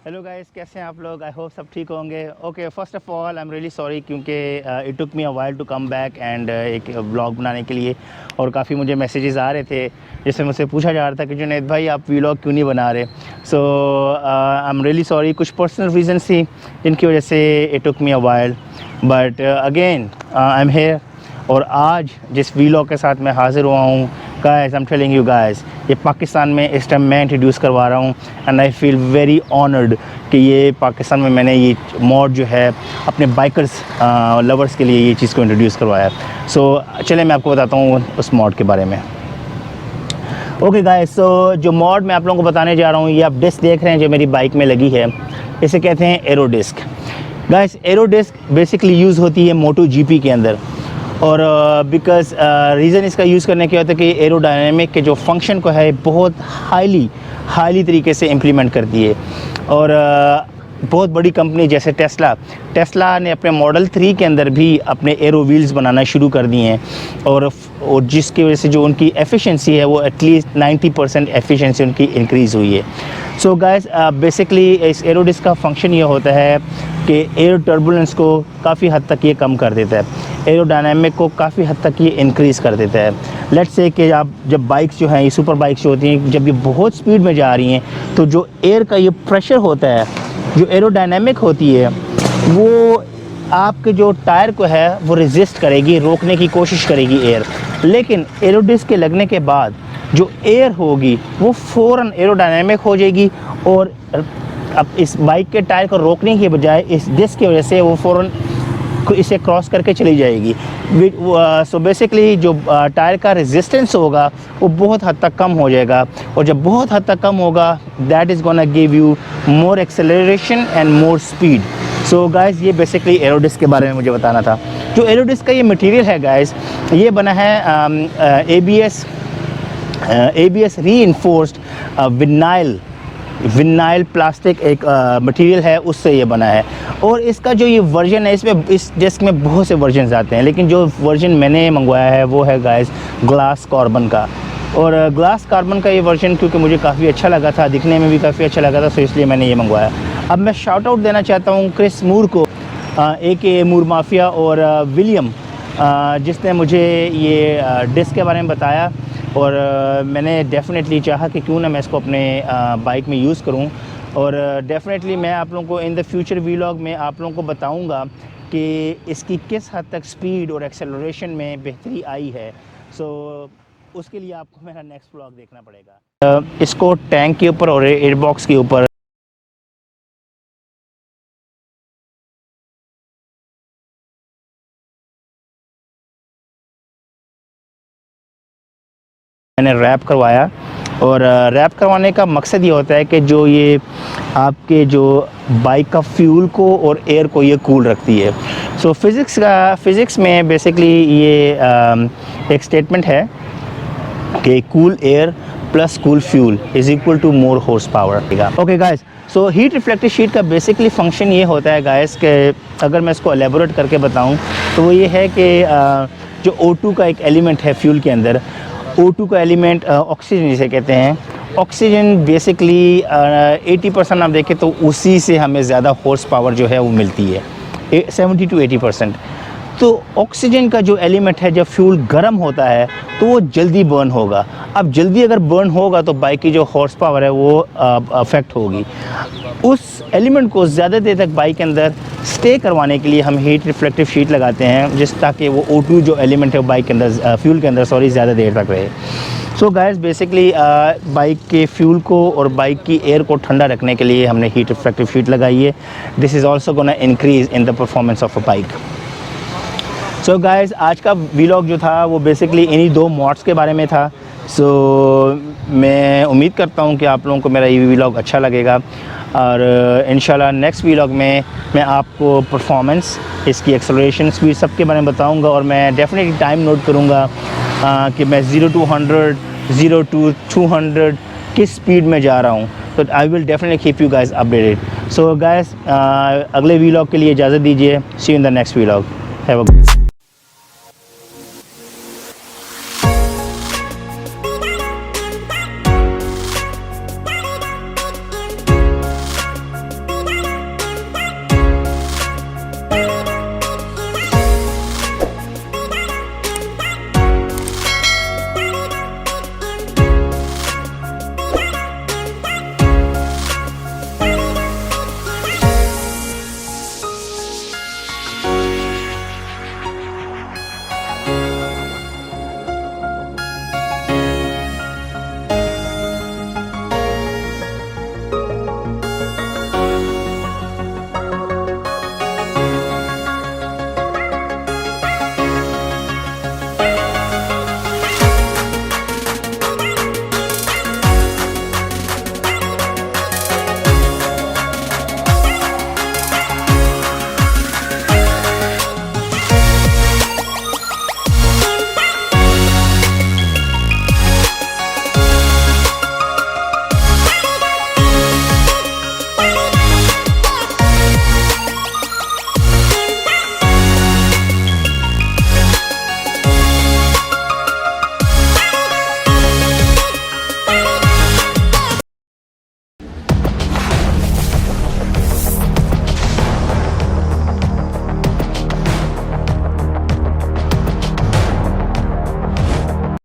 Hello guys, कैसे हैं आप लोग? आई होप सब ठीक होंगे। Okay, first of all I am really sorry क्योंकि it took me a while to come back and एक व्लॉग बनाने के लिए, और काफ़ी मुझे मैसेजेस आ रहे थे जिसमें मुझसे पूछा जा रहा था कि जुनैद भाई आप व्लॉग क्यों नहीं बना रहे। सो आई एम रियली सॉरी, कुछ पर्सनल रीजंस थी जिनकी वजह से it took me a while, but again I am here. और आज जिस व्लॉग के साथ मैं हाज़िर हुआ हूँ guys, I am telling you guys, ये पाकिस्तान में इस टाइम मैं इंट्रोड्यूस करवा रहा हूँ and I feel very honoured कि ये पाकिस्तान में मैंने ये मॉड जो है अपने बाइकर्स लवर्स के लिए ये चीज़ को इंट्रोड्यूस करवाया। सो चले मैं आपको बताता हूँ उस मॉड के बारे में। ओके गाइस, सो जो मॉड मैं आप लोगों को बताने जा रहा हूँ, ये आप डिस्क देख रहे हैं जो मेरी बाइक में लगी है, इसे कहते हैं aero disc. Guys, aero disc basically use होती है मोटो जीपी के अंदर, और बिकॉज़ रीज़न इसका यूज़ करने के होता है कि एरोडायनेमिक के जो फंक्शन को है बहुत हाईली तरीके से इम्प्लीमेंट करती है। और बहुत बड़ी कंपनी जैसे टेस्ला ने अपने मॉडल 3 के अंदर भी अपने एरो व्हील्स बनाना शुरू कर दिए हैं, और जिसकी वजह से जो उनकी एफिशिएंसी है वो एटलीस्ट 90% एफिशिएंसी उनकी इंक्रीज़ हुई है। सो गाइस, बेसिकली इस एरो डिस्क का फंक्शन ये होता है कि एयर टर्बुलेंस को काफ़ी हद तक ये कम कर देता है, एरोडायनामिक को काफ़ी हद तक ये इंक्रीज़ कर देता है। लेट्स से कि आप जब बाइक्स जो हैं, ये सुपर बाइक्स जो होती हैं, जब ये बहुत स्पीड में जा रही हैं तो जो एयर का ये प्रेशर होता है, जो एरोडायनामिक होती है, वो आपके जो टायर को है वो रेजिस्ट करेगी, रोकने की कोशिश करेगी एयर। लेकिन एरो डिस्क के लगने के बाद जो एयर होगी वो फ़ौरन एरोडायनामिक हो जाएगी, और अब इस बाइक के टायर को रोकने के बजाय इस डिस्क की वजह से वो फ़ौरन इसे क्रॉस करके चली जाएगी। सो बेसिकली जो टायर का रेजिस्टेंस होगा वो बहुत हद तक कम हो जाएगा, और जब बहुत हद तक कम होगा that is gonna give you more acceleration and more speed. So guys, ये बेसिकली एरो डिस्क के बारे में मुझे बताना था। जो एरो डिस्क का ये मटेरियल है गाइस, ये बना है ABS रीइंफोर्स्ड विनाइल प्लास्टिक एक मटेरियल है, उससे ये बना है। और इसका जो ये वर्जन है, इस डिस्क में बहुत से वर्जन आते हैं, लेकिन जो वर्जन मैंने मंगवाया है वो है गाइस ग्लास कार्बन का। और ग्लास कार्बन का ये वर्जन क्योंकि मुझे काफ़ी अच्छा लगा था, दिखने में भी काफ़ी अच्छा लगा था, तो इसलिए मैंने ये मंगवाया। अब मैं शाउट आउट देना चाहता हूँ क्रिस मूर को, AK मूर माफिया, और विलियम, जिसने मुझे ये डिस्क के बारे में बताया, और मैंने डेफ़िनेटली चाहा कि क्यों ना मैं इसको अपने बाइक में यूज़ करूं। और डेफ़िनेटली मैं आप लोगों को इन द फ्यूचर व्लॉग में आप लोगों को बताऊंगा कि इसकी किस हद तक स्पीड और एक्सेलरेशन में बेहतरी आई है। सो उसके लिए आपको मेरा नेक्स्ट व्लॉग देखना पड़ेगा। इसको टैंक के ऊपर और एयर बॉक्स के ऊपर मैंने रैप करवाया, और रैप करवाने का मकसद ये होता है कि जो ये आपके जो बाइक का फ्यूल को और एयर को ये कूल रखती है। सो फिज़िक्स में बेसिकली ये एक स्टेटमेंट है कि cool air plus cool fuel is equal to more horse power. Okay guys, so heat reflective sheet का बेसिकली फंक्शन ये होता है गाइस कि अगर मैं इसको एलेबोरेट करके बताऊँ तो वो ये है कि जो O2 का एक एलिमेंट है फ्यूल के अंदर, O2 का एलिमेंट ऑक्सीजन जिसे कहते हैं, ऑक्सीजन बेसिकली 80% आप देखें तो उसी से हमें ज़्यादा हॉर्स पावर जो है वो मिलती है, 70 to 80%। तो ऑक्सीजन का जो एलिमेंट है, जब फ्यूल गर्म होता है तो वो जल्दी बर्न होगा। अब जल्दी अगर बर्न होगा तो बाइक की जो हॉर्स पावर है वो अफेक्ट होगी। उस एलिमेंट को ज़्यादा देर तक बाइक के अंदर स्टे करवाने के लिए हम हीट रिफ्लेक्टिव शीट लगाते हैं, जिस ताकि वो O2 जो एलिमेंट है बाइक के अंदर, फ्यूल के अंदर ज़्यादा देर तक रहे। सो गाइस, बेसिकली बाइक के फ्यूल को और बाइक की एयर को ठंडा रखने के लिए हमने हीट रिफ्लेक्टिव शीट लगाई है। This is also gonna increase in the performance of a bike. So guys, आज का व्लॉग जो था वो बेसिकली इन्हीं 2 मॉड्स के बारे में था। सो मैं उम्मीद करता हूँ कि आप लोगों को मेरा ये व्लॉग अच्छा लगेगा, और इंशाल्लाह नेक्स्ट व्लॉग में मैं आपको परफॉर्मेंस, इसकी एक्सेलरेशन, स्पीड सब के बारे में बताऊँगा, और मैं डेफिनेटली टाइम नोट करूँगा कि मैं 0 to 100, 0 to 200 किस स्पीड में जा रहा हूँ। तो I will definitely keep you guys updated. So guys, अगले व्लॉग के लिए इजाज़त दीजिए। See you in the next vlog. Have a